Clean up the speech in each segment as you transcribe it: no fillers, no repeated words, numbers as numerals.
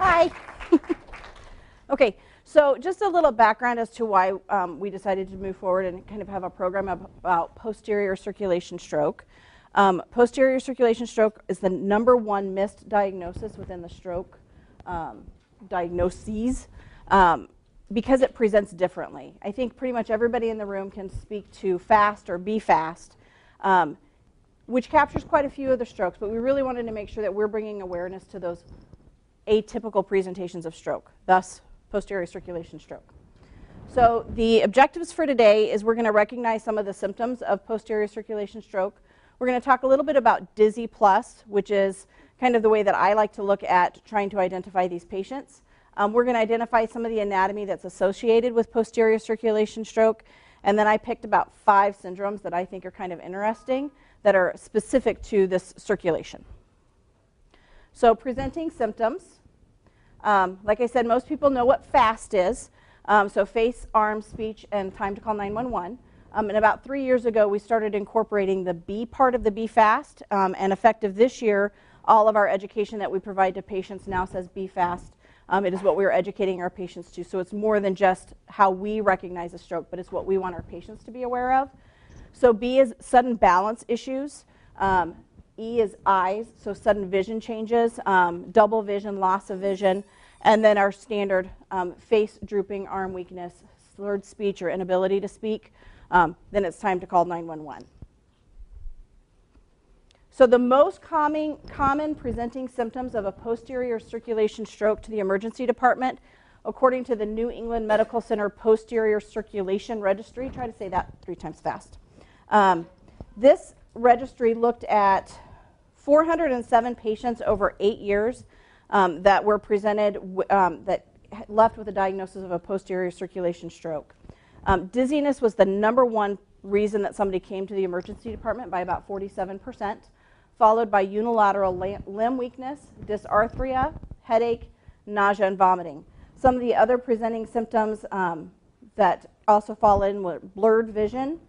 Hi. Okay, so just a little background as to why we decided to move forward and kind of have a program about posterior circulation stroke. Posterior circulation stroke is the #1 missed diagnosis within the stroke diagnoses because it presents differently. I think pretty much everybody in the room can speak to FAST or BFAST, which captures quite a few of the strokes, but we really wanted to make sure that we're bringing awareness to those atypical presentations of stroke, thus posterior circulation stroke. So the objectives for today is we're going to recognize some of the symptoms of posterior circulation stroke. We're going to talk a little bit about Dizzy Plus, which is kind of the way that I like to look at trying to identify these patients. We're going to identify some of the anatomy that's associated with posterior circulation stroke, and then I picked about 5 syndromes that I think are kind of interesting that are specific to this circulation. So presenting symptoms, like I said, most people know what FAST is, so face, arm, speech, and time to call 911. And about 3 years ago, we started incorporating the B part of the BFAST, and effective this year, all of our education that we provide to patients now says BFAST. It is what we are educating our patients to, so it's more than just how we recognize a stroke, but it's what we want our patients to be aware of. So B is sudden balance issues. E is eyes, so sudden vision changes, double vision, loss of vision, and then our standard face drooping, arm weakness, slurred speech or inability to speak. Then it's time to call 911. So the most common presenting symptoms of a posterior circulation stroke to the emergency department, according to the New England Medical Center Posterior Circulation Registry, try to say that 3 times fast. This registry looked at 407 patients over 8 years that were presented that left with a diagnosis of a posterior circulation stroke. Dizziness was the #1 reason that somebody came to the emergency department by about 47%, followed by unilateral limb weakness, dysarthria, headache, nausea, and vomiting. Some of the other presenting symptoms that also fall in were blurred vision,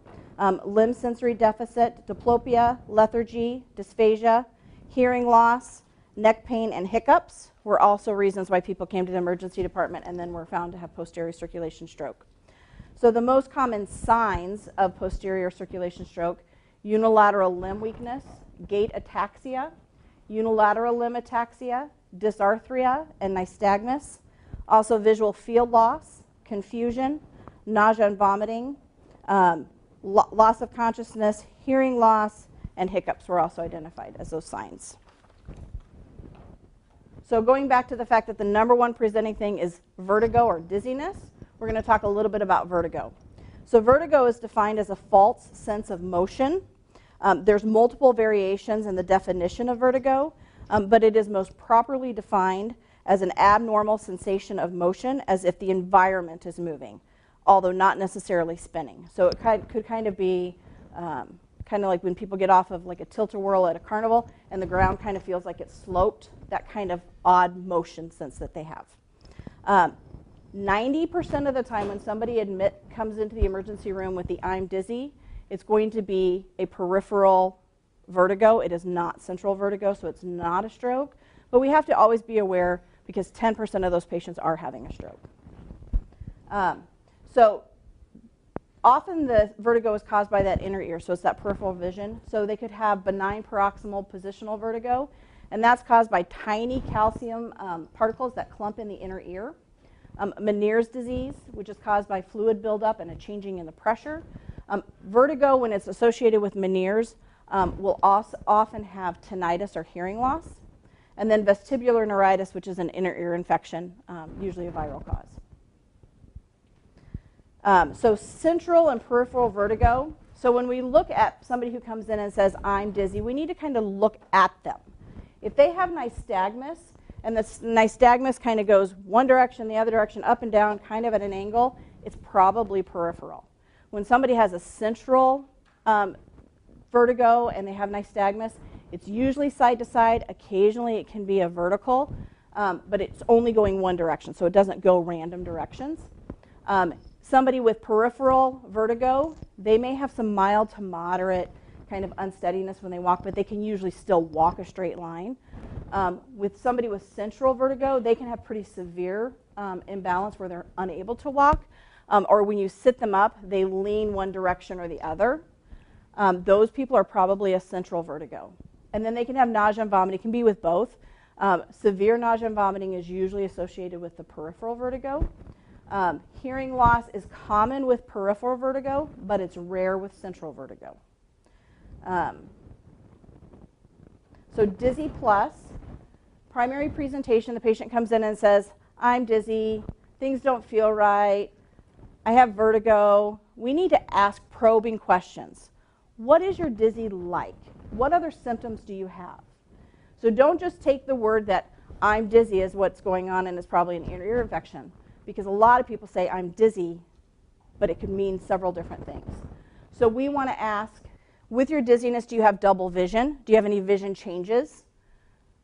limb sensory deficit, diplopia, lethargy, dysphagia, hearing loss, neck pain, and hiccups were also reasons why people came to the emergency department and then were found to have posterior circulation stroke. So the most common signs of posterior circulation stroke: unilateral limb weakness, gait ataxia, unilateral limb ataxia, dysarthria, and nystagmus. Also visual field loss, confusion, nausea and vomiting, loss of consciousness, hearing loss, and hiccups were also identified as those signs. So going back to the fact that the #1 presenting thing is vertigo or dizziness, we're going to talk a little bit about vertigo. So vertigo is defined as a false sense of motion. There's multiple variations in the definition of vertigo, but it is most properly defined as an abnormal sensation of motion as if the environment is moving, although not necessarily spinning. So it could kind of be kind of like when people get off of like a tilt-a-whirl at a carnival and the ground kind of feels like it's sloped, that kind of odd motion sense that they have. 90% of the time when somebody comes into the emergency room with the "I'm dizzy," it's going to be a peripheral vertigo. It is not central vertigo, so it's not a stroke. But we have to always be aware because 10% of those patients are having a stroke. So often the vertigo is caused by that inner ear, so it's that peripheral vision. So they could have benign paroxysmal positional vertigo, and that's caused by tiny calcium particles that clump in the inner ear. Meniere's disease, which is caused by fluid buildup and a changing in the pressure. Vertigo, when it's associated with Meniere's, will also often have tinnitus or hearing loss. And then vestibular neuritis, which is an inner ear infection, usually a viral cause. So central and peripheral vertigo. So when we look at somebody who comes in and says, "I'm dizzy," we need to kind of look at them. If they have nystagmus, and the nystagmus kind of goes one direction, the other direction, up and down, kind of at an angle, it's probably peripheral. When somebody has a central vertigo and they have nystagmus, it's usually side to side. Occasionally it can be a vertical, but it's only going one direction, so it doesn't go random directions. Somebody with peripheral vertigo, they may have some mild to moderate kind of unsteadiness when they walk, but they can usually still walk a straight line. With somebody with central vertigo, they can have pretty severe imbalance where they're unable to walk, or when you sit them up, they lean one direction or the other. Those people are probably a central vertigo. And then they can have nausea and vomiting. It can be with both. Severe nausea and vomiting is usually associated with the peripheral vertigo. Hearing loss is common with peripheral vertigo, but it's rare with central vertigo. So dizzy plus, primary presentation, the patient comes in and says, I'm dizzy, things don't feel right, I have vertigo. We need to ask probing questions. What is your dizzy like? What other symptoms do you have? So don't just take the word that I'm dizzy as what's going on and it's probably an ear infection, because a lot of people say I'm dizzy, but it could mean several different things. So we want to ask, with your dizziness, do you have double vision? Do you have any vision changes?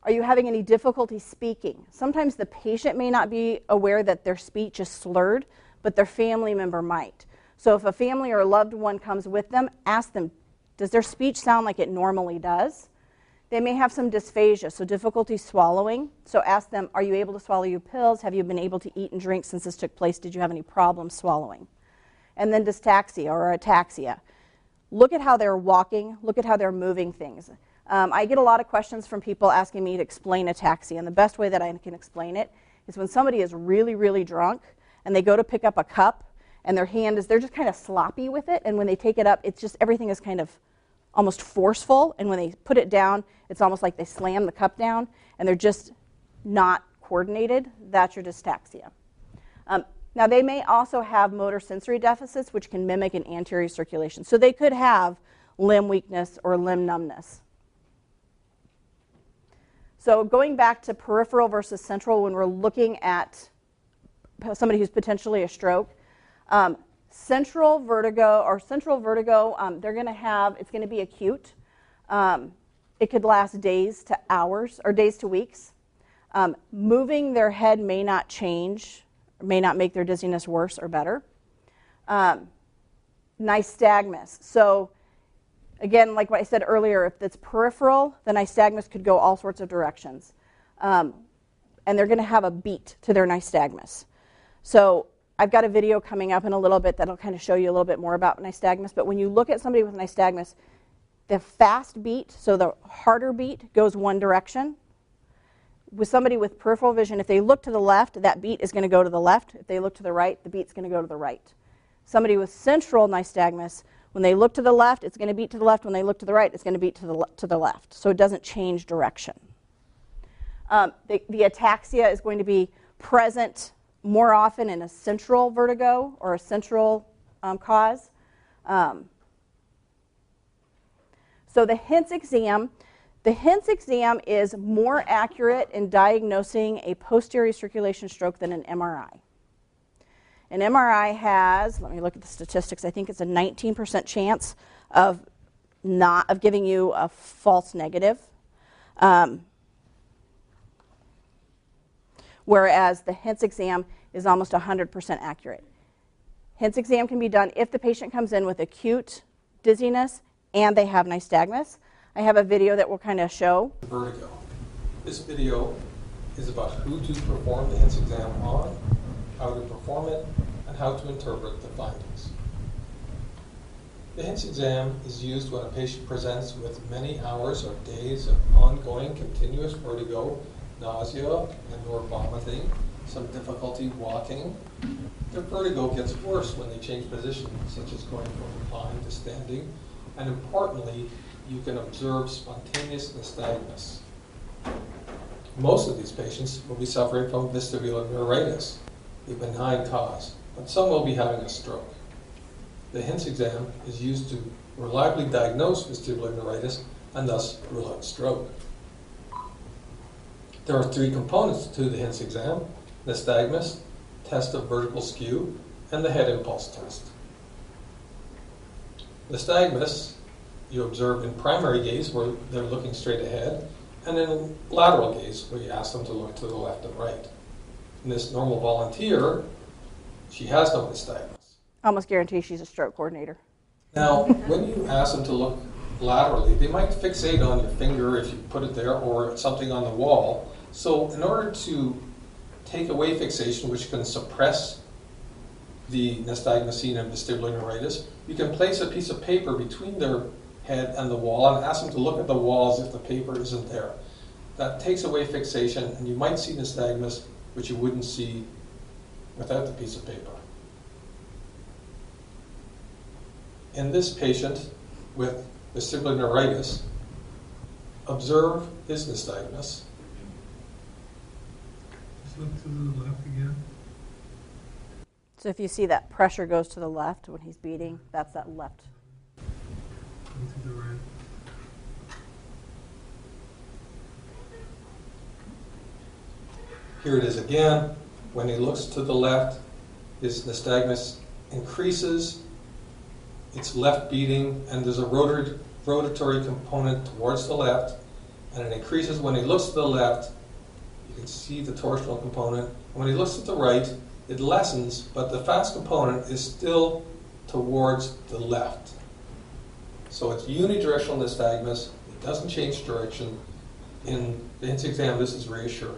Are you having any difficulty speaking? Sometimes the patient may not be aware that their speech is slurred, but their family member might. So if a family or a loved one comes with them, ask them, does their speech sound like it normally does? They may have some dysphagia, so difficulty swallowing. So ask them, are you able to swallow your pills? Have you been able to eat and drink since this took place? Did you have any problems swallowing? And then dystaxia or ataxia. Look at how they're walking. Look at how they're moving things. I get a lot of questions from people asking me to explain ataxia, and the best way that I can explain it is when somebody is really, really drunk and they go to pick up a cup and their hand is, they're just kind of sloppy with it, and when they take it up, it's just everything is kind of almost forceful, and when they put it down, it's almost like they slam the cup down, and they're just not coordinated. That's your dystaxia. Now, they may also have motor sensory deficits, which can mimic an anterior circulation. So they could have limb weakness or limb numbness. So going back to peripheral versus central, when we're looking at somebody who's potentially a stroke, central vertigo, they're going to have, it's going to be acute. It could last days to hours or days to weeks. Moving their head may not change, may not make their dizziness worse or better. Nystagmus. So again, like what I said earlier, if it's peripheral, the nystagmus could go all sorts of directions. And they're going to have a beat to their nystagmus. So I've got a video coming up in a little bit that'll kind of show you a little bit more about nystagmus. But when you look at somebody with nystagmus, the fast beat, so the harder beat, goes one direction. With somebody with peripheral vision, if they look to the left, that beat is going to go to the left. If they look to the right, the beat's going to go to the right. Somebody with central nystagmus, when they look to the left, it's going to beat to the left. When they look to the right, it's going to beat to the left. So it doesn't change direction. The ataxia is going to be present more often in a central vertigo or a central cause. So the Hintz exam. The Hintz exam is more accurate in diagnosing a posterior circulation stroke than an MRI. An MRI has, let me look at the statistics, I think it's a 19% chance of giving you a false negative. Whereas the Hintz exam is almost 100% accurate. Hintz exam can be done if the patient comes in with acute dizziness and they have nystagmus. I have a video that will kind of show. Vertigo. This video is about who to perform the Hintz exam on, how to perform it, and how to interpret the findings. The Hintz exam is used when a patient presents with many hours or days of ongoing continuous vertigo, nausea and/or vomiting, some difficulty walking. Their vertigo gets worse when they change position, such as going from reclined to standing, and importantly, you can observe spontaneous nystagmus. Most of these patients will be suffering from vestibular neuritis, a benign cause, but some will be having a stroke. The Hintz exam is used to reliably diagnose vestibular neuritis and thus rule out stroke. There are three components to the Hintz exam: nystagmus, test of vertical skew, and the head impulse test. Nystagmus you observe in primary gaze, where they're looking straight ahead, and in lateral gaze, where you ask them to look to the left and right. In this normal volunteer, she has no nystagmus. I almost guarantee she's a stroke coordinator. Now, when you ask them to look laterally, they might fixate on your finger if you put it there or something on the wall. So in order to take away fixation, which can suppress the nystagmus seen in vestibular neuritis, you can place a piece of paper between their head and the wall and ask them to look at the wall as if the paper isn't there. That takes away fixation, and you might see nystagmus, which you wouldn't see without the piece of paper. In this patient with vestibular neuritis, observe his nystagmus. Just look to the left again. So if you see that pressure goes to the left when he's beating, that's that left. Look to the right. Here it is again. When he looks to the left, his nystagmus increases. It's left beating, and there's a rotatory component towards the left, and it increases when he looks to the left. You can see the torsional component. And when he looks to the right, it lessens, but the fast component is still towards the left. So it's unidirectional nystagmus. It doesn't change direction. In the HINTS exam, this is reassuring.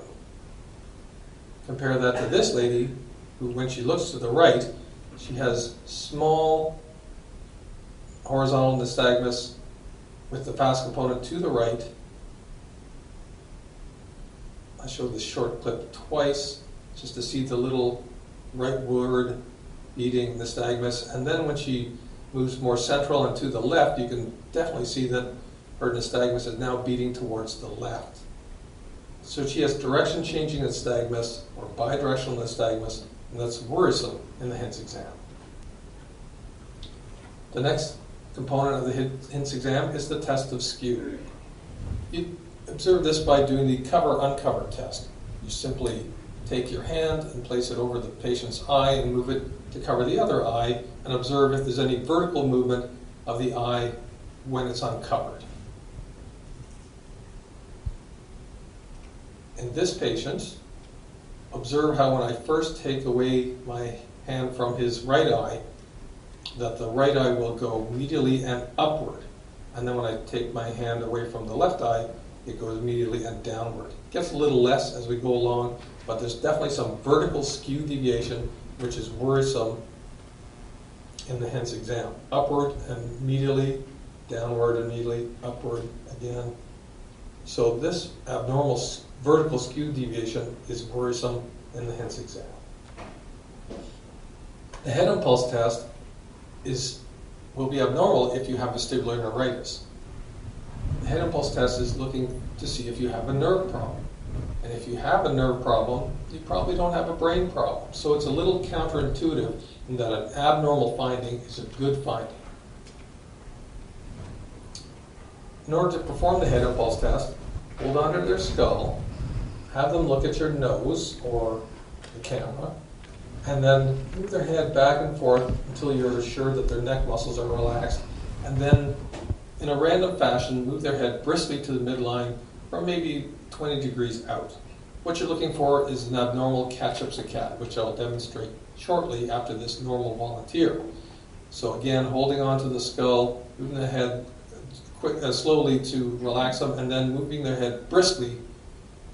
Compare that to this lady, who, when she looks to the right, she has small horizontal nystagmus with the fast component to the right. I showed this short clip twice, just to see the little rightward beating nystagmus. And then when she moves more central and to the left, you can definitely see that her nystagmus is now beating towards the left. So she has direction-changing nystagmus, or bidirectional nystagmus, and that's worrisome in the HINTS exam. The next component of the HINTS exam is the test of skew. You observe this by doing the cover-uncover test. You simply take your hand and place it over the patient's eye and move it to cover the other eye, and observe if there's any vertical movement of the eye when it's uncovered. In this patient, observe how when I first take away my hand from his right eye, that the right eye will go medially and upward. And then when I take my hand away from the left eye, it goes immediately and downward. It gets a little less as we go along, but there's definitely some vertical skew deviation, which is worrisome in the HINTS exam. Upward and medially, downward and medially, upward again. So this abnormal vertical skew deviation is worrisome in the HINTS exam. The head impulse test will be abnormal if you have vestibular neuritis. The head impulse test is looking to see if you have a nerve problem. And if you have a nerve problem, you probably don't have a brain problem. So it's a little counterintuitive in that an abnormal finding is a good finding. In order to perform the head impulse test, hold onto their skull, have them look at your nose or the camera, and then move their head back and forth until you're sure that their neck muscles are relaxed, and then in a random fashion move their head briskly to the midline from maybe 20 degrees out. What you're looking for is an abnormal catch-up-saccade, which I'll demonstrate shortly after this normal volunteer. So again, holding onto the skull, moving the head slowly to relax them, and then moving their head briskly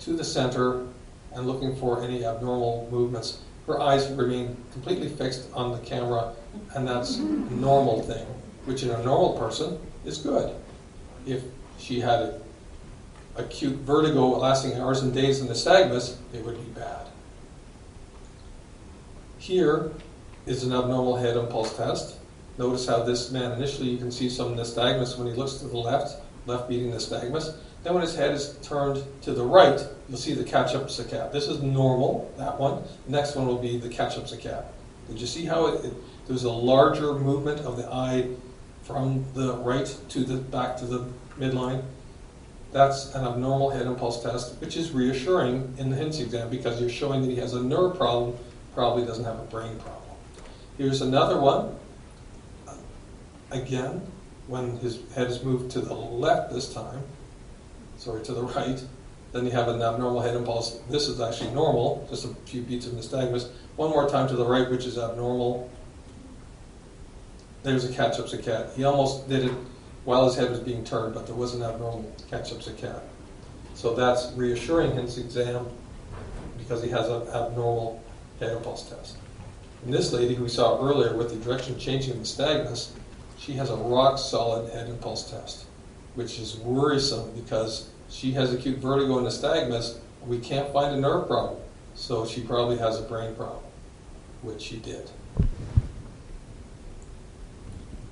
to the center and looking for any abnormal movements. Her eyes remain completely fixed on the camera, and that's a normal thing, which in a normal person is good. If she had acute vertigo lasting hours and days in nystagmus, it would be bad. Here is an abnormal head impulse test. Notice how this man, initially you can see some nystagmus when he looks to the left beating nystagmus. Then when his head is turned to the right, you'll see the catch-up-saccade. This is normal, that one. The next one will be the catch-up-saccade. Did you see how there's a larger movement of the eye from the right to the back to the midline? That's an abnormal head impulse test, which is reassuring in the HINTS exam because you're showing that he has a nerve problem, probably doesn't have a brain problem. Here's another one. Again, when his head is moved to the left this time, to the right, then you have an abnormal head impulse. This is actually normal, just a few beats of nystagmus. One more time to the right, which is abnormal. There's a catch-up-saccade. He almost did it while his head was being turned, but there was an abnormal catch-up saccade. So that's reassuring Hintz exam because he has an abnormal head impulse test. In this lady who we saw earlier with the direction changing nystagmus, she has a rock-solid head impulse test, which is worrisome because she has acute vertigo and nystagmus, and we can't find a nerve problem. So she probably has a brain problem, which she did.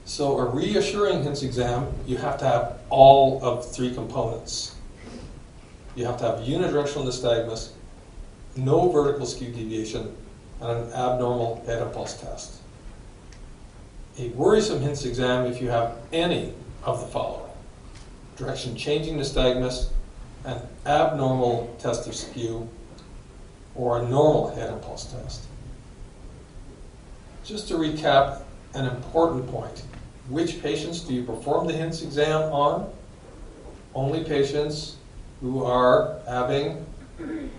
So a reassuring Hintz exam, you have to have all of three components. You have to have unidirectional nystagmus, no vertical skew deviation, and an abnormal head impulse test. A worrisome Hintz exam if you have any of the following: direction changing nystagmus, an abnormal test of skew, or a normal head impulse test. Just to recap an important point, which patients do you perform the Hintz exam on? Only patients who are having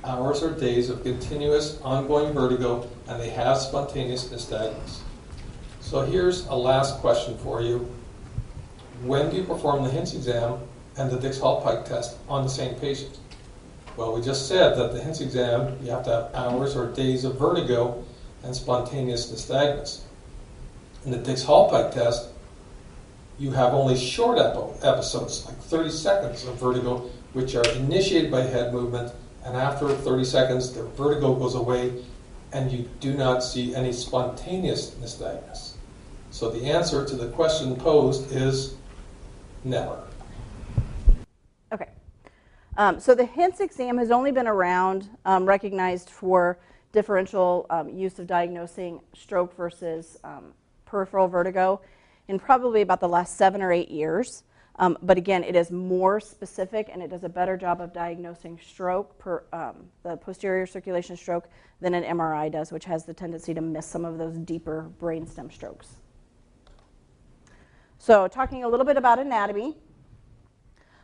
hours or days of continuous ongoing vertigo and they have spontaneous nystagmus. So here's a last question for you. When do you perform the Hintz exam and the Dix-Hallpike test on the same patient? Well, we just said that the Hintz exam, you have to have hours or days of vertigo and spontaneous nystagmus. In the Dix-Hallpike test, you have only short episodes, like 30 seconds of vertigo, which are initiated by head movement, and after 30 seconds, the vertigo goes away, and you do not see any spontaneous nystagmus. So the answer to the question posed is never. Okay. So the Hintz exam has only been around, recognized for differential use of diagnosing stroke versus peripheral vertigo in probably about the last 7 or 8 years. But again, it is more specific and it does a better job of diagnosing stroke, the posterior circulation stroke, than an MRI does, which has the tendency to miss some of those deeper brainstem strokes. So talking a little bit about anatomy.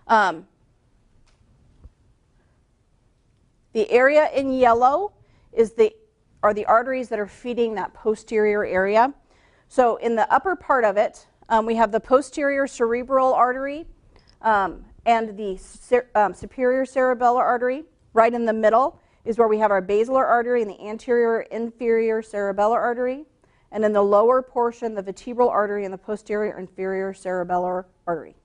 The area in yellow are the arteries that are feeding that posterior area. So in the upper part of it, we have the posterior cerebral artery and the superior cerebellar artery. Right in the middle is where we have our basilar artery and the anterior inferior cerebellar artery. And in the lower portion, the vertebral artery and the posterior inferior cerebellar artery.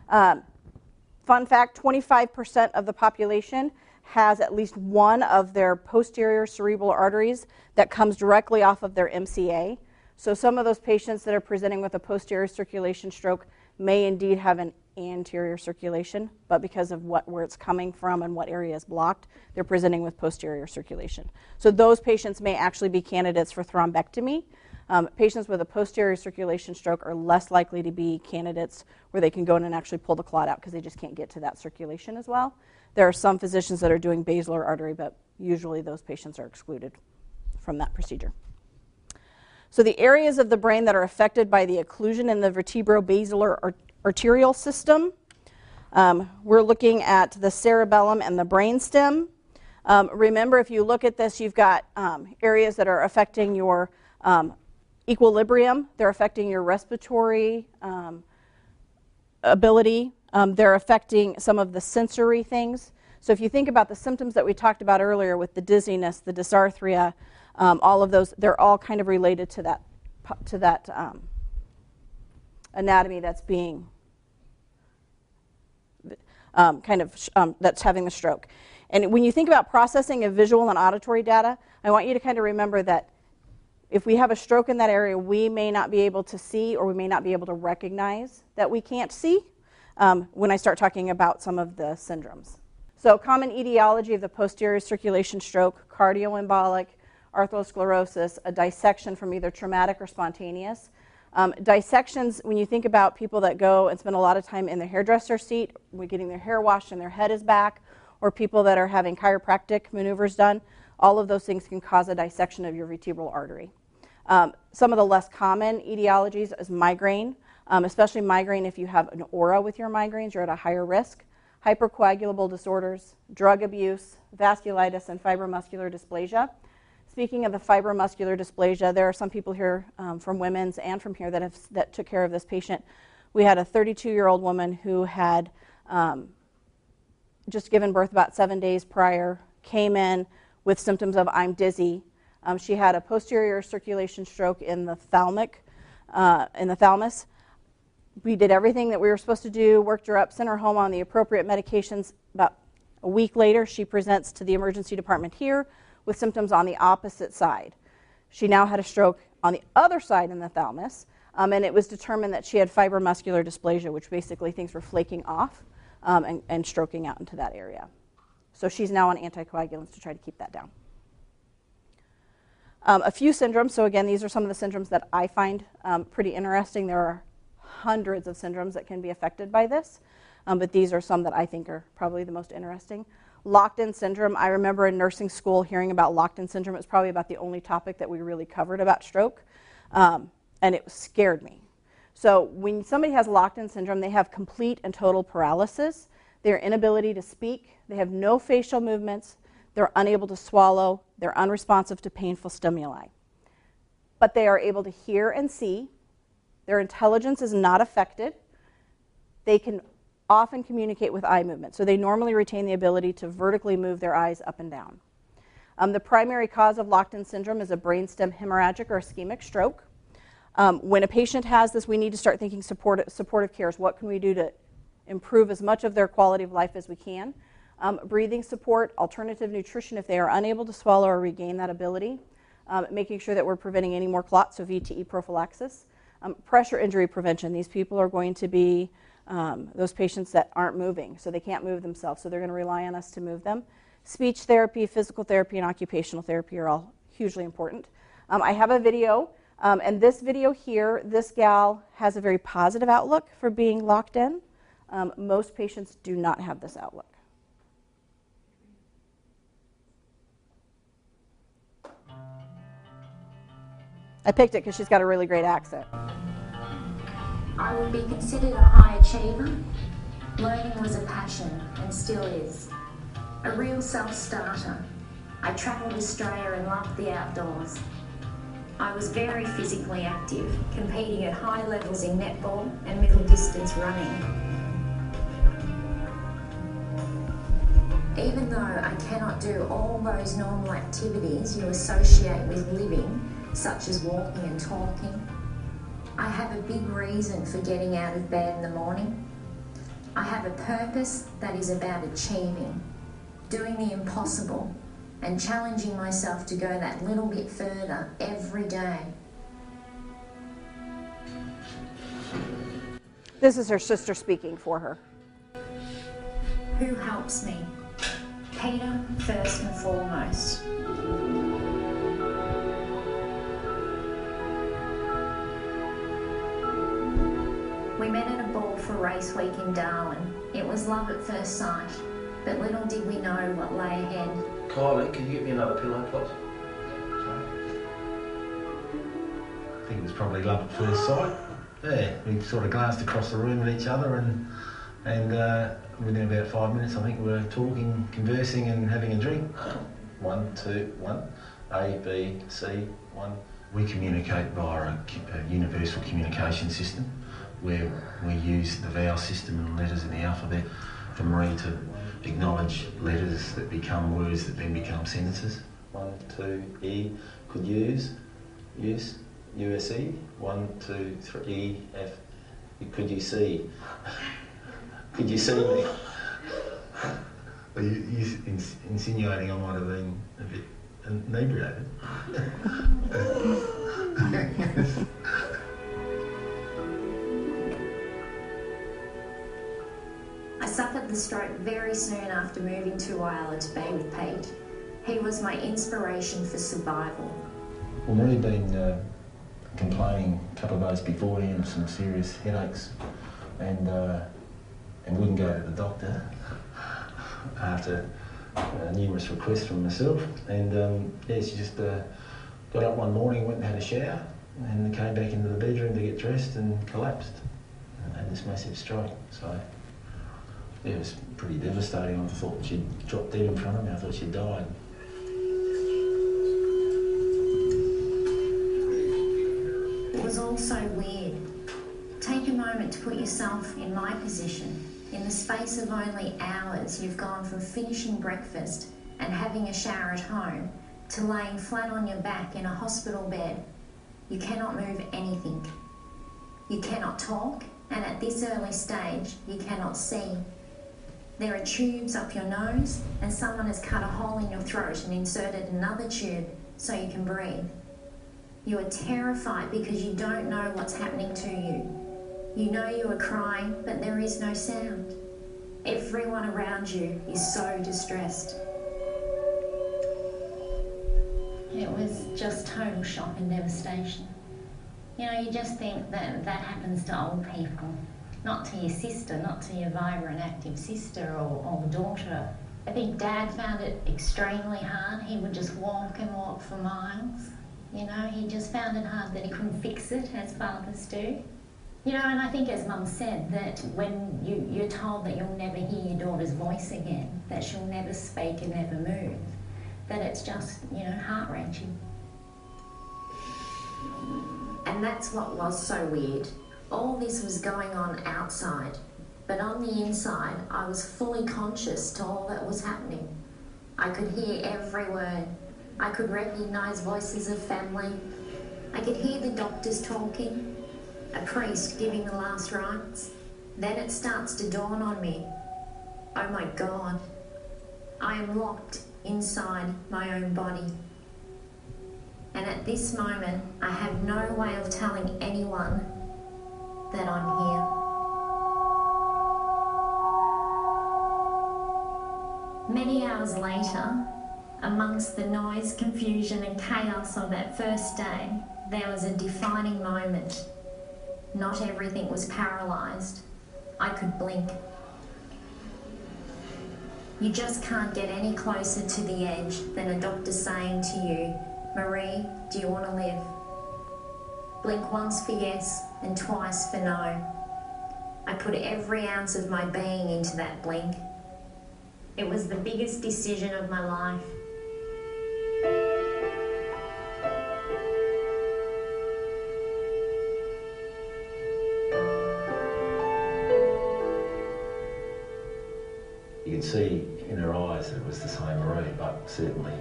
Fun fact, 25% of the population has at least one of their posterior cerebral arteries that comes directly off of their MCA. So some of those patients that are presenting with a posterior circulation stroke may indeed have an anterior circulation, but because of where it's coming from and what area is blocked, they're presenting with posterior circulation. So those patients may actually be candidates for thrombectomy. Patients with a posterior circulation stroke are less likely to be candidates where they can go in and actually pull the clot out because they just can't get to that circulation as well. There are some physicians that are doing basilar artery, but usually those patients are excluded from that procedure. So the areas of the brain that are affected by the occlusion in the vertebrobasilar arterial system, we're looking at the cerebellum and the brainstem. Remember, if you look at this, you've got areas that are affecting your equilibrium. They're affecting your respiratory ability. They're affecting some of the sensory things. So if you think about the symptoms that we talked about earlier with the dizziness, the dysarthria, all of those, they're all kind of related to that anatomy that's being that's having the stroke. And when you think about processing of visual and auditory data, I want you to kind of remember that if we have a stroke in that area, we may not be able to see or we may not be able to recognize that we can't see when I start talking about some of the syndromes. So common etiology of the posterior circulation stroke, cardioembolic, arthrosclerosis, a dissection from either traumatic or spontaneous. Dissections, when you think about people that go and spend a lot of time in the hairdresser seat, getting their hair washed and their head is back, or people that are having chiropractic maneuvers done, all of those things can cause a dissection of your vertebral artery. Some of the less common etiologies is migraine, especially migraine if you have an aura with your migraines, you're at a higher risk. Hypercoagulable disorders, drug abuse, vasculitis, and fibromuscular dysplasia. Speaking of the fibromuscular dysplasia, there are some people here from Women's and from here that took care of this patient We had a 32-year-old woman who had just given birth about 7 days prior, came in with symptoms of I'm dizzy. She had a posterior circulation stroke in the thalamus. We did everything that we were supposed to do, worked her up, sent her home on the appropriate medications. About a week later, she presents to the emergency department here with symptoms on the opposite side. She now had a stroke on the other side in the thalamus, and it was determined that she had fibromuscular dysplasia, which basically things were flaking off and stroking out into that area. So she's now on anticoagulants to try to keep that down. A few syndromes. So again, these are some of the syndromes that I find pretty interesting. There are hundreds of syndromes that can be affected by this, but these are some that I think are probably the most interesting. Locked-in syndrome. I remember in nursing school hearing about locked-in syndrome. It was probably about the only topic that we really covered about stroke, and it scared me. So when somebody has locked-in syndrome, they have complete and total paralysis, their inability to speak, they have no facial movements, they're unable to swallow, they're unresponsive to painful stimuli. But they are able to hear and see, their intelligence is not affected, they can often communicate with eye movement, so they normally retain the ability to vertically move their eyes up and down. The primary cause of locked-in syndrome is a brainstem hemorrhagic or ischemic stroke. When a patient has this, we need to start thinking supportive cares. What can we do to improve as much of their quality of life as we can? Breathing support, alternative nutrition if they are unable to swallow or regain that ability, making sure that we're preventing any more clots, so VTE prophylaxis. Pressure injury prevention. These people are going to be those patients that aren't moving, so they can't move themselves, so they're going to rely on us to move them. Speech therapy, physical therapy, and occupational therapy are all hugely important. I have a video, and this video here, this gal has a very positive outlook for being locked in. Most patients do not have this outlook. I picked it because she's got a really great accent. I would be considered a high achiever. Learning was a passion and still is. A real self-starter. I travelled Australia and loved the outdoors. I was very physically active, competing at high levels in netball and middle distance running. Even though I cannot do all those normal activities you associate with living, such as walking and talking, I have a big reason for getting out of bed in the morning. I have a purpose that is about achieving, doing the impossible, and challenging myself to go that little bit further every day. This is her sister speaking for her. Who helps me? Peter, first and foremost. We met at a ball for race week in Darwin. It was love at first sight, but little did we know what lay ahead. Kylie, can you get me another pillow, please? I think it was probably love at first sight. Yeah, we sort of glanced across the room at each other and within about 5 minutes I think we were talking, conversing and having a drink. 1, 2, 1, A, B, C, 1. We communicate via a universal communication system where we use the vowel system and letters in the alphabet for Marie to acknowledge letters that become words that then become sentences. 1, 2, E, could use, USE, 1, 2, 3, E, F, could you see? Could you see me? Are you insinuating I might have been a bit inebriated? I suffered the stroke very soon after moving to Whyalla to be with Pete. He was my inspiration for survival. Well, Marie had been complaining a couple of days beforehand of some serious headaches and wouldn't go to the doctor after numerous requests from myself. And yeah, she just got up one morning, went and had a shower, and came back into the bedroom to get dressed and collapsed and had this massive stroke. So yeah, it was pretty devastating. I thought she'd dropped dead in front of me. I thought she'd died. It was all so weird. Take a moment moment to put yourself in my position. In the space of only hours, you've gone from finishing breakfast and having a shower at home to laying flat on your back in a hospital bed. You cannot move anything. You cannot talk, and at this early stage, you cannot see. There are tubes up your nose, and someone has cut a hole in your throat and inserted another tube so you can breathe. You are terrified because you don't know what's happening to you. You know you are crying, but there is no sound. Everyone around you is so distressed. It was just total shock and devastation. You know, you just think that that happens to old people, not to your sister, not to your vibrant, active sister or daughter. I think Dad found it extremely hard. He would just walk and walk for miles. You know, he just found it hard that he couldn't fix it, as fathers do. You know, and I think as Mum said, that when you're told that you'll never hear your daughter's voice again, that she'll never speak and never move, that it's just, you know, heart-wrenching. And that's what was so weird. All this was going on outside, but on the inside, I was fully conscious to all that was happening. I could hear every word. I could recognise voices of family. I could hear the doctors talking, a priest giving the last rites. Then it starts to dawn on me, oh my God, I am locked inside my own body. And at this moment, I have no way of telling anyone that I'm here. Many hours later, amongst the noise, confusion and chaos of that first day, there was a defining moment. Not everything was paralysed. I could blink. You just can't get any closer to the edge than a doctor saying to you, Marie, do you want to live? Blink once for yes and twice for no. I put every ounce of my being into that blink. It was the biggest decision of my life. You could see in her eyes that it was the same Marie, but certainly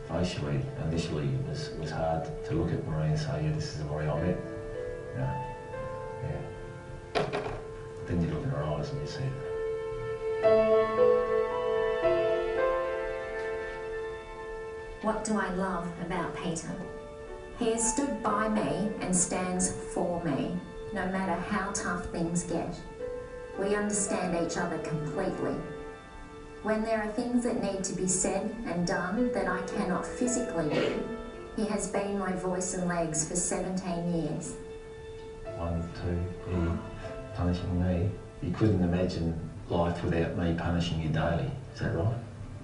facially, initially it was hard to look at Marie and say, yeah, this is the Marie I met. Yeah. But then you look in her eyes and you see it. What do I love about Peter? He has stood by me and stands for me, no matter how tough things get. We understand each other completely. When there are things that need to be said and done that I cannot physically do, he has been my voice and legs for 17 years. 1, 2, he punishing me. You couldn't imagine life without me punishing you daily. Is that right?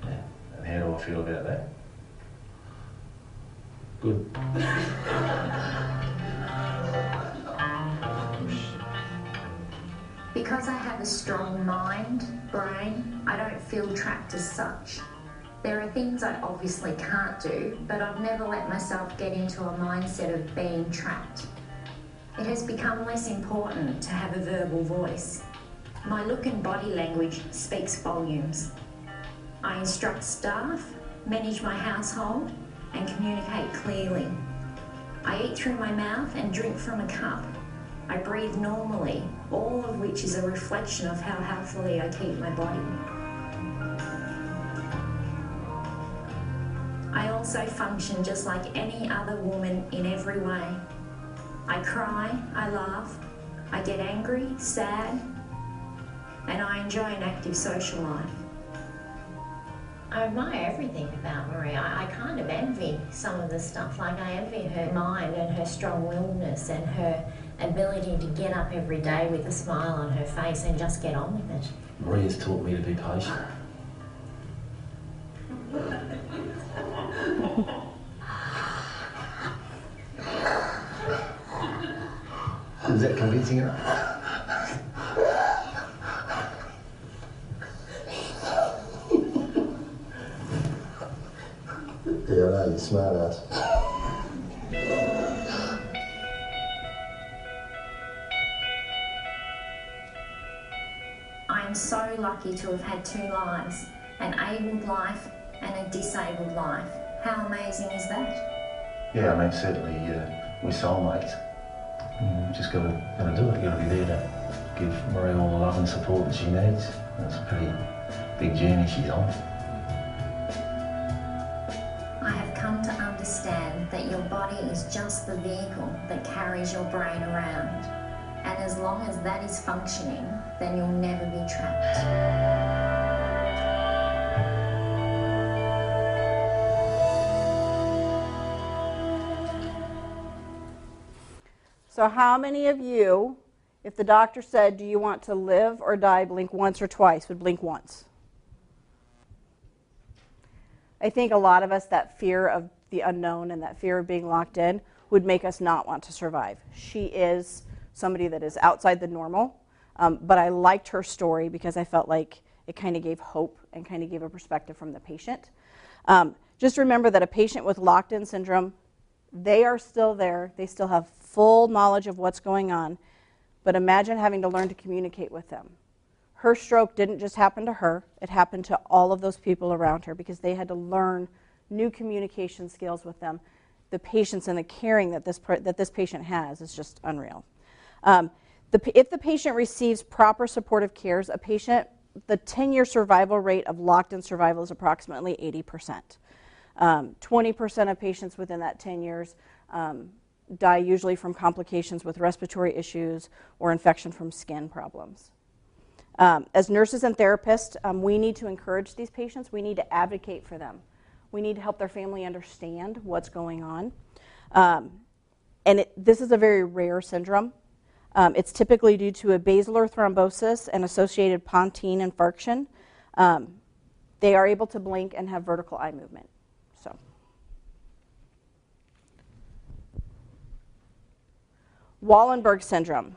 Yeah. And how do I feel about that? Good. Because I have a strong mind, brain, I don't feel trapped as such. There are things I obviously can't do, but I've never let myself get into a mindset of being trapped. It has become less important to have a verbal voice. My look and body language speaks volumes. I instruct staff, manage my household, and communicate clearly. I eat through my mouth and drink from a cup. I breathe normally, all of which is a reflection of how healthily I keep my body. I also function just like any other woman in every way. I cry, I laugh, I get angry, sad, and I enjoy an active social life. I admire everything about Marie. I kind of envy some of the stuff. Like I envy her mind and her strong-willedness and her ability to get up every day with a smile on her face and just get on with it. Marie has taught me to be patient. Is that convincing enough? Yeah, I know, you're smart ass. I'm so lucky to have had 2 lives, an abled life and a disabled life. How amazing is that? Yeah, I mean, certainly we're soulmates. You just gotta do it. You gotta be there to give Marie all the love and support that she needs. It's a pretty big journey she's on. I have come to understand that your body is just the vehicle that carries your brain around. And as long as that is functioning, then you'll never be trapped. So how many of you, if the doctor said, do you want to live or die, blink once or twice, would blink once? I think a lot of us, that fear of the unknown and that fear of being locked in would make us not want to survive. She is somebody that is outside the normal, but I liked her story because I felt like it kind of gave hope and kind of gave a perspective from the patient. Just remember that a patient with locked-in syndrome, they are still there. They still have full knowledge of what's going on, but imagine having to learn to communicate with them. Her stroke didn't just happen to her. It happened to all of those people around her because they had to learn new communication skills with them. The patience and the caring that this patient has is just unreal. If the patient receives proper supportive cares, the 10-year survival rate of locked-in survival is approximately 80%. 20% of patients within that 10 years die usually from complications with respiratory issues or infection from skin problems. As nurses and therapists, we need to encourage these patients. We need to advocate for them. We need to help their family understand what's going on. This is a very rare syndrome. It's typically due to a basilar thrombosis and associated pontine infarction. They are able to blink and have vertical eye movement. Wallenberg syndrome.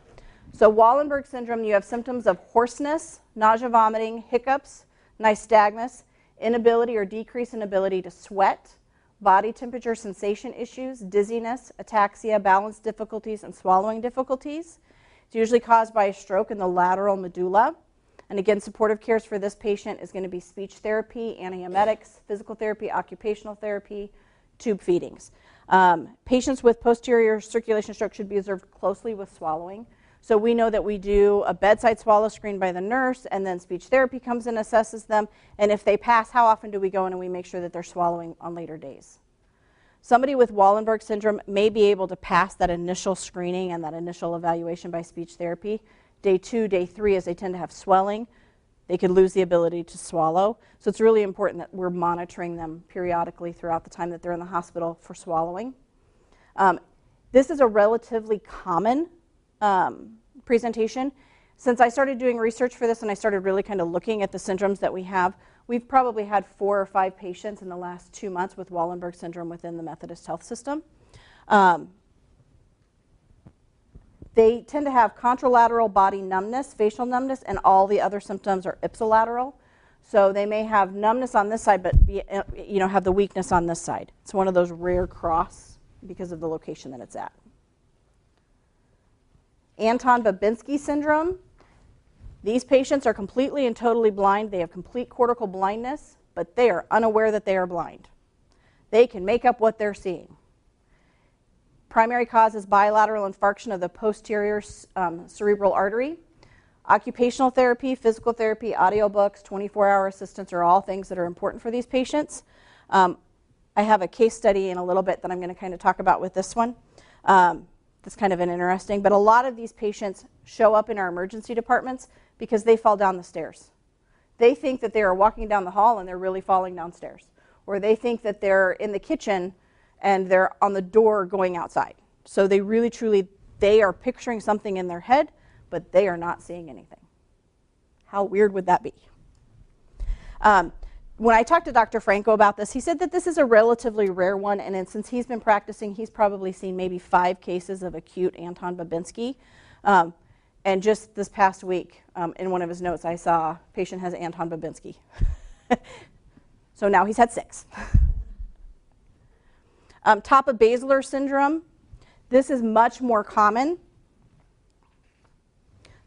So Wallenberg syndrome, you have symptoms of hoarseness, nausea, vomiting, hiccups, nystagmus, inability or decrease in ability to sweat, body temperature sensation issues, dizziness, ataxia, balance difficulties, and swallowing difficulties. It's usually caused by a stroke in the lateral medulla. And again, supportive cares for this patient is going to be speech therapy, antiemetics, physical therapy, occupational therapy, tube feedings. Patients with posterior circulation stroke should be observed closely with swallowing. So we know that we do a bedside swallow screen by the nurse, and then speech therapy comes and assesses them. And if they pass, how often do we go in and we make sure that they're swallowing on later days? Somebody with Wallenberg syndrome may be able to pass that initial screening and that initial evaluation by speech therapy. Day 2, day 3, as they tend to have swelling, they could lose the ability to swallow. So it's really important that we're monitoring them periodically throughout the time that they're in the hospital for swallowing. This is a relatively common presentation. Since I started doing research for this and I started really kind of looking at the syndromes that we have, we've probably had 4 or 5 patients in the last 2 months with Wallenberg syndrome within the Methodist Health System. They tend to have contralateral body numbness, facial numbness, and all the other symptoms are ipsilateral. So they may have numbness on this side, but have the weakness on this side. It's one of those rare cross because of the location that it's at. Anton-Babinski syndrome. These patients are completely and totally blind. They have complete cortical blindness, but they are unaware that they are blind. They can make up what they're seeing. Primary cause is bilateral infarction of the posterior cerebral artery. Occupational therapy, physical therapy, audiobooks, 24-hour assistance are all things that are important for these patients. I have a case study in a little bit that I'm going to kind of talk about with this one. That's kind of interesting, but a lot of these patients show up in our emergency departments because they fall down the stairs. They think that they are walking down the hall and they're really falling downstairs. Or they think that they're in the kitchen and they're on the door going outside. So they really, truly, they are picturing something in their head, but they are not seeing anything. How weird would that be? When I talked to Dr. Franco about this, he said that this is a relatively rare one, and since he's been practicing, he's probably seen maybe 5 cases of acute Anton-Babinski. And just this past week, in one of his notes, I saw a patient has Anton-Babinski. So now he's had 6. Tapa-Basilar syndrome. This is much more common.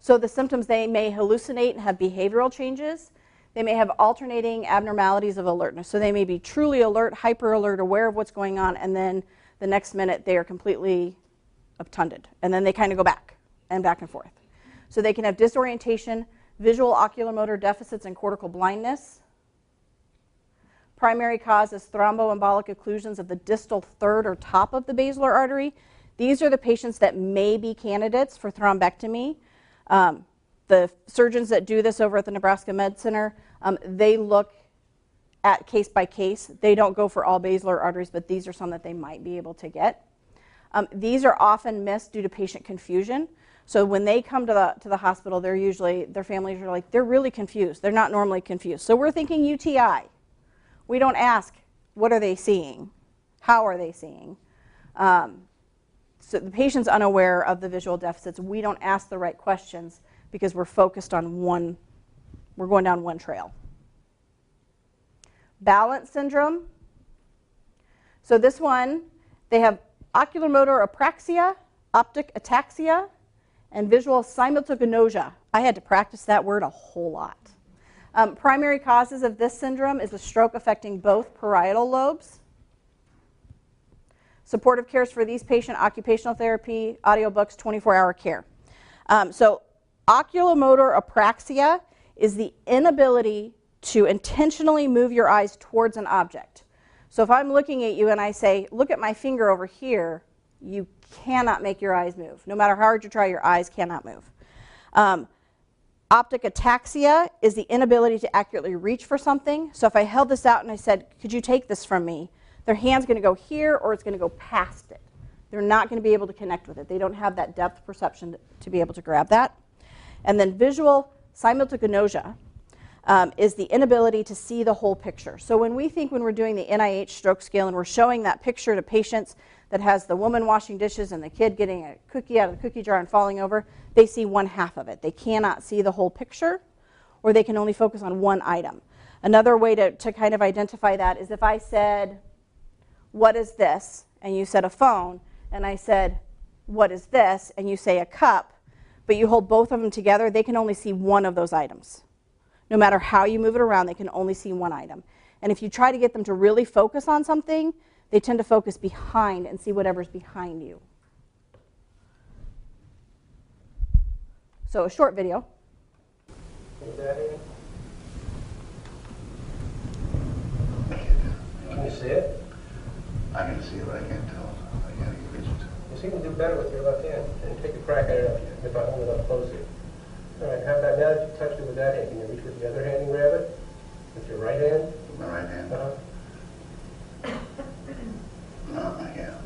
So the symptoms, they may hallucinate and have behavioral changes. They may have alternating abnormalities of alertness. So they may be truly alert, hyper alert, aware of what's going on, and then the next minute they are completely obtunded. And then they kind of go back and forth. So they can have disorientation, visual oculomotor deficits, and cortical blindness. Primary cause is thromboembolic occlusions of the distal third or top of the basilar artery. These are the patients that may be candidates for thrombectomy. The surgeons that do this over at the Nebraska Med Center, they look at case by case. They don't go for all basilar arteries, but these are some that they might be able to get. These are often missed due to patient confusion. So when they come to the hospital, they're usually, their families are like, they're really confused. They're not normally confused. So we're thinking UTI. We don't ask, what are they seeing? How are they seeing? So the patient's unaware of the visual deficits. We don't ask the right questions because we're focused on one, we're going down one trail. Balance syndrome. So this one, they have oculomotor apraxia, optic ataxia, and visual simultagnosia. I had to practice that word a whole lot. Primary causes of this syndrome is a stroke affecting both parietal lobes. Supportive cares for these patients, occupational therapy, audiobooks, 24-hour care. So oculomotor apraxia is the inability to intentionally move your eyes towards an object. So if I'm looking at you and I say, look at my finger over here, you cannot make your eyes move. No matter how hard you try, your eyes cannot move. Optic ataxia is the inability to accurately reach for something. So if I held this out and I said, could you take this from me? Their hand's going to go here or it's going to go past it. They're not going to be able to connect with it. They don't have that depth perception to be able to grab that. And then visual simultagnosia is the inability to see the whole picture. So when we're doing the NIH stroke scale and we're showing that picture to patients that has the woman washing dishes and the kid getting a cookie out of the cookie jar and falling over, they see one half of it. They cannot see the whole picture, or they can only focus on one item. Another way to kind of identify that is if I said, what is this? And you said a phone, and I said, what is this? And you say a cup, but you hold both of them together, they can only see one of those items. No matter how you move it around, they can only see one item. And if you try to get them to really focus on something, they tend to focus behind and see whatever's behind you. So a short video. Can you see it? I can see it, but I can't tell. I can't reach it. You seem to do better with your left hand. And take a crack at it if I hold it up close here. All right, how about now that you touched it with that hand, can you reach with the other hand and grab it? With your right hand? With my right hand? No, I can't.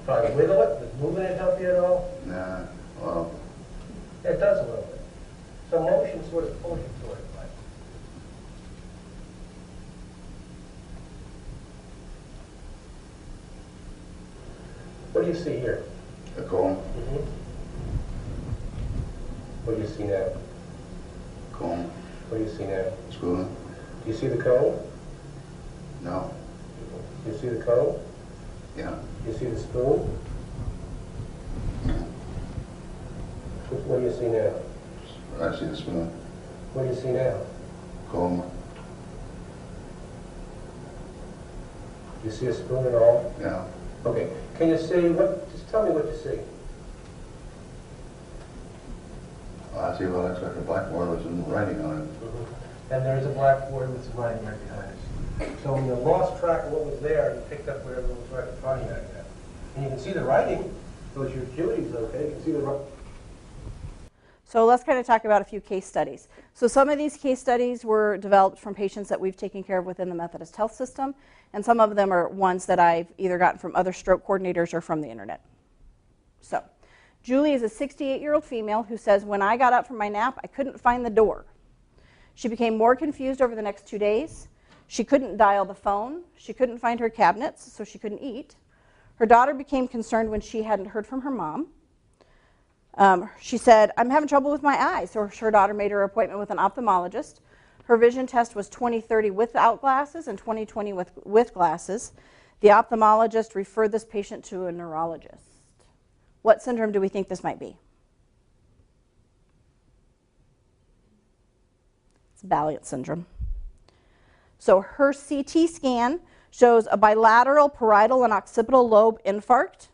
Try to wiggle it? Does moving it help you at all? Nah, well, It does a little bit. So motion sort of pulls you toward it. Like. What do you see here? a comb, Mm-hmm. What do you see now? comb, What do you see now? spoon. Do you see the cone? No, Do you see the cone? yeah, Do you see the spoon? What do you see now? I see the spoon, What do you see now? comb, Do you see a spoon at all? yeah, Okay. Can you see what? Just tell me what you see. I see what looks like a blackboard with some writing on it. And there is a blackboard with some writing right behind it. So when you lost track of what was there, you picked up whatever was right in front of you. And you can see the writing. So your acuity's okay. You can see the writing. So let's kind of talk about a few case studies. So some of these case studies were developed from patients that we've taken care of within the Methodist Health System, and some of them are ones that I've either gotten from other stroke coordinators or from the internet. So Julie is a 68-year-old female who says, when I got up from my nap, I couldn't find the door. She became more confused over the next 2 days. She couldn't dial the phone. She couldn't find her cabinets, so she couldn't eat. Her daughter became concerned when she hadn't heard from her mom. She said, I'm having trouble with my eyes. So her daughter made her appointment with an ophthalmologist. Her vision test was 20/30 without glasses and 20/20 with glasses. The ophthalmologist referred this patient to a neurologist. What syndrome do we think this might be? It's Valiant syndrome. So her CT scan shows a bilateral parietal and occipital lobe infarct.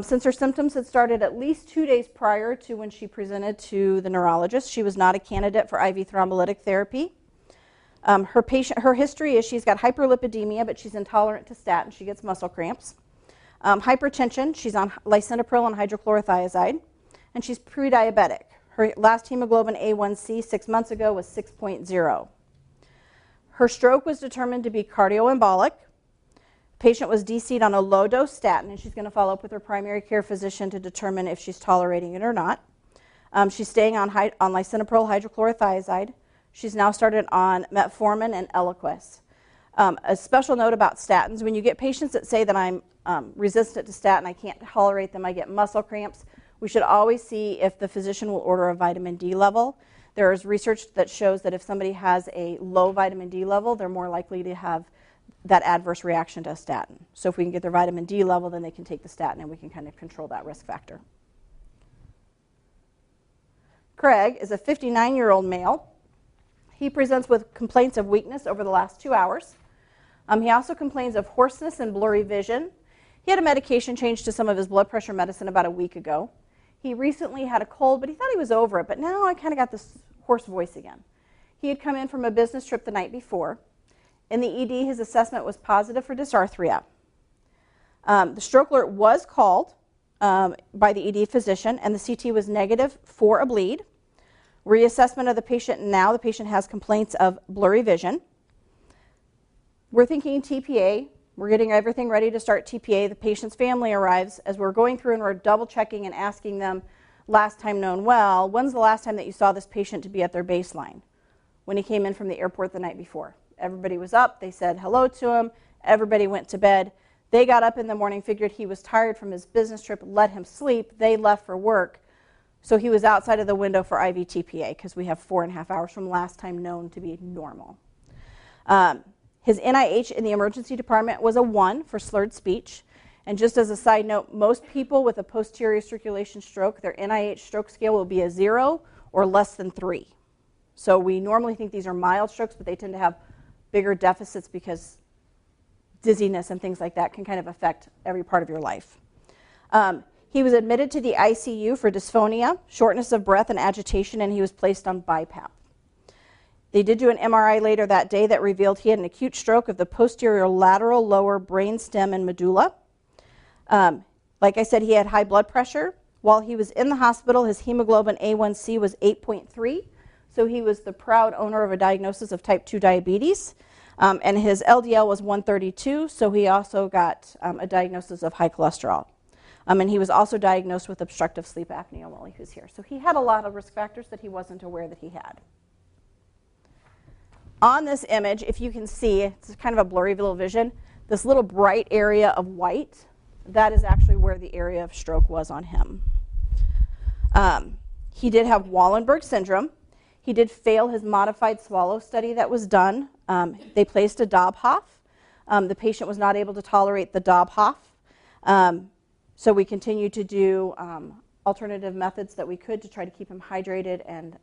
Since her symptoms had started at least 2 days prior to when she presented to the neurologist, she was not a candidate for IV thrombolytic therapy. Her history is she's got hyperlipidemia, but she's intolerant to statin. She gets muscle cramps. Hypertension, she's on lisinopril and hydrochlorothiazide, and she's pre-diabetic. Her last hemoglobin A1C 6 months ago was 6.0. Her stroke was determined to be cardioembolic. Patient was DC'd on a low-dose statin, and she's going to follow up with her primary care physician to determine if she's tolerating it or not. She's staying on lisinopril hydrochlorothiazide. She's now started on metformin and Eliquis. A special note about statins, when you get patients that say that I'm resistant to statin, I can't tolerate them, I get muscle cramps, we should always see if the physician will order a vitamin D level. There is research that shows that if somebody has a low vitamin D level, they're more likely to have that adverse reaction to a statin. So if we can get their vitamin D level, then they can take the statin and we can kind of control that risk factor. Craig is a 59-year-old male. He presents with complaints of weakness over the last 2 hours. He also complains of hoarseness and blurry vision. He had a medication change to some of his blood pressure medicine about a week ago. He recently had a cold, but he thought he was over it, but now I kind of got this hoarse voice again. He had come in from a business trip the night before. In the ED, his assessment was positive for dysarthria. The stroke alert was called by the ED physician, and the CT was negative for a bleed. Reassessment of the patient now, the patient has complaints of blurry vision. We're thinking TPA. We're getting everything ready to start TPA. The patient's family arrives. As we're going through and we're double checking and asking them, last time known well, when's the last time that you saw this patient to be at their baseline? When he came in from the airport the night before. Everybody was up. They said hello to him. Everybody went to bed. They got up in the morning, figured he was tired from his business trip, let him sleep. They left for work. So he was outside of the window for IV TPA because we have 4.5 hours from last time known to be normal. His NIH in the emergency department was a 1 for slurred speech. And just as a side note, most people with a posterior circulation stroke, their NIH stroke scale will be a 0 or less than 3. So we normally think these are mild strokes, but they tend to have bigger deficits because dizziness and things like that can kind of affect every part of your life. He was admitted to the ICU for dysphonia, shortness of breath, and agitation, and he was placed on BiPAP. They did do an MRI later that day that revealed he had an acute stroke of the posterior lateral lower brain stem and medulla. Like I said, he had high blood pressure. While he was in the hospital, his hemoglobin A1C was 8.3, so he was the proud owner of a diagnosis of type 2 diabetes. And his LDL was 132, so he also got a diagnosis of high cholesterol. And he was also diagnosed with obstructive sleep apnea while he was here. So he had a lot of risk factors that he wasn't aware that he had. On this image, if you can see, it's kind of a blurry little vision, this little bright area of white, that is actually where the area of stroke was on him. He did have Wallenberg syndrome. He did fail his modified swallow study that was done. They placed a Dobhoff. The patient was not able to tolerate the Dobhoff. So we continued to do alternative methods that we could to try to keep him hydrated and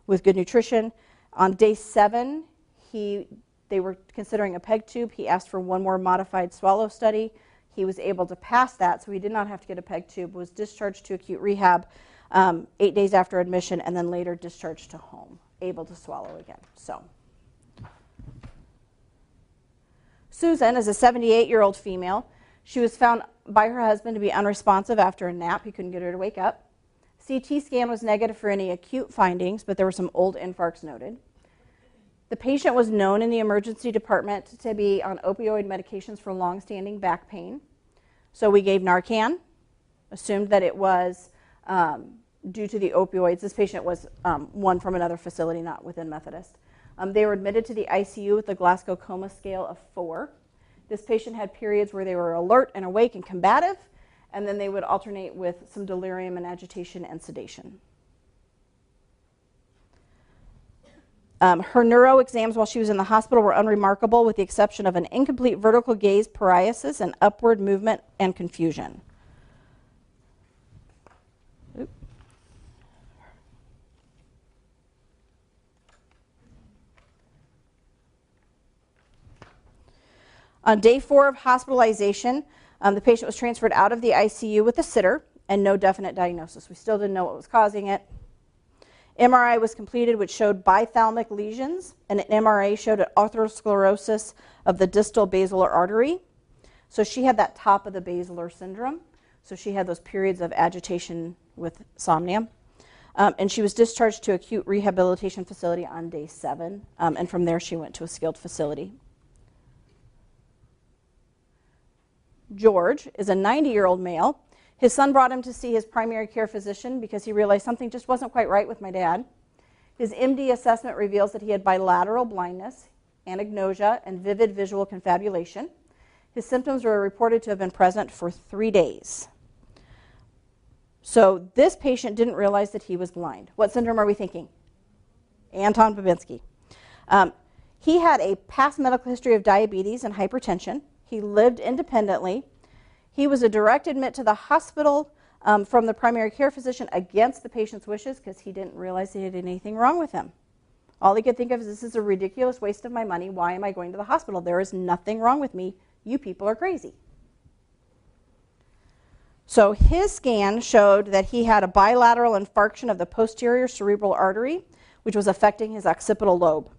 with good nutrition. On day 7, they were considering a PEG tube. He asked for one more modified swallow study. He was able to pass that, so he did not have to get a PEG tube, was discharged to acute rehab 8 days after admission, and then later discharged to home, able to swallow again. So, Susan is a 78-year-old female. She was found by her husband to be unresponsive after a nap. He couldn't get her to wake up. CT scan was negative for any acute findings, but there were some old infarcts noted. The patient was known in the emergency department to be on opioid medications for long-standing back pain. So we gave Narcan, assumed that it was due to the opioids. This patient was one from another facility, not within Methodist. They were admitted to the ICU with a Glasgow Coma scale of 4. This patient had periods where they were alert and awake and combative, and then they would alternate with some delirium and agitation and sedation. Her neuro exams while she was in the hospital were unremarkable, with the exception of an incomplete vertical gaze, paresis, and upward movement and confusion. On day 4 of hospitalization, the patient was transferred out of the ICU with a sitter and no definite diagnosis. We still didn't know what was causing it. MRI was completed, which showed bithalamic lesions, and an MRA showed an atherosclerosis of the distal basilar artery. So she had that top of the basilar syndrome. So she had those periods of agitation with insomnia. And she was discharged to acute rehabilitation facility on day 7. And from there, she went to a skilled facility. George is a 90-year-old male. His son brought him to see his primary care physician because he realized something just wasn't quite right with my dad. His MD assessment reveals that he had bilateral blindness, anagnosia, and vivid visual confabulation. His symptoms were reported to have been present for 3 days. So this patient didn't realize that he was blind. What syndrome are we thinking? Anton Babinski. He had a past medical history of diabetes and hypertension. He lived independently. He was a direct admit to the hospital from the primary care physician against the patient's wishes because he didn't realize he had anything wrong with him. All he could think of is, this is a ridiculous waste of my money. Why am I going to the hospital? There is nothing wrong with me. You people are crazy. So his scan showed that he had a bilateral infarction of the posterior cerebral artery, which was affecting his occipital lobe.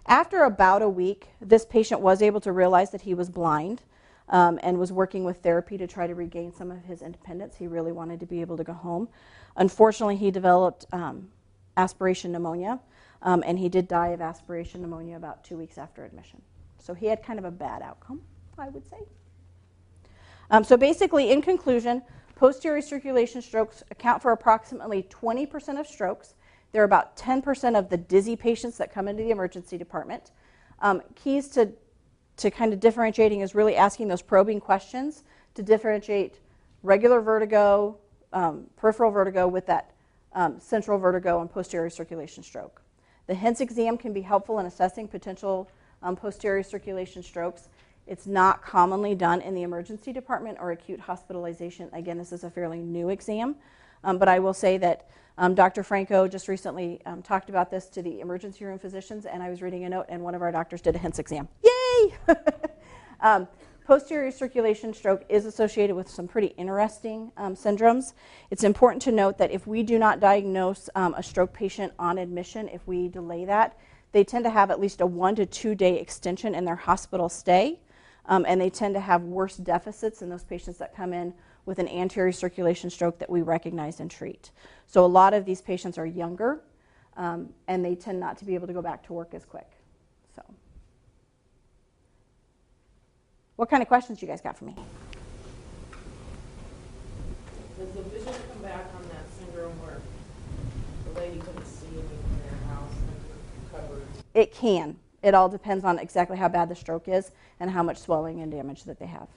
After about a week, this patient was able to realize that he was blind and was working with therapy to try to regain some of his independence. He really wanted to be able to go home. Unfortunately, he developed aspiration pneumonia, and he did die of aspiration pneumonia about 2 weeks after admission. So he had kind of a bad outcome, I would say. So basically, in conclusion, posterior circulation strokes account for approximately 20% of strokes. They're about 10% of the dizzy patients that come into the emergency department. Keys to kind of differentiating is really asking those probing questions to differentiate regular vertigo, peripheral vertigo with that central vertigo and posterior circulation stroke. The Hintz exam can be helpful in assessing potential posterior circulation strokes. It's not commonly done in the emergency department or acute hospitalization. Again, this is a fairly new exam, but I will say that Dr. Franco just recently talked about this to the emergency room physicians, and I was reading a note, and one of our doctors did a Hintz exam. Yay! Posterior circulation stroke is associated with some pretty interesting syndromes. It's important to note that if we do not diagnose a stroke patient on admission, if we delay that, they tend to have at least a 1 to 2 day extension in their hospital stay, and they tend to have worse deficits in those patients that come in with an anterior circulation stroke that we recognize and treat. So a lot of these patients are younger, and they tend not to be able to go back to work as quick. So, what kind of questions you guys got for me? Does the vision come back on that syndrome where the lady couldn't see anything in their house and covered? It can. It all depends on exactly how bad the stroke is and how much swelling and damage that they have.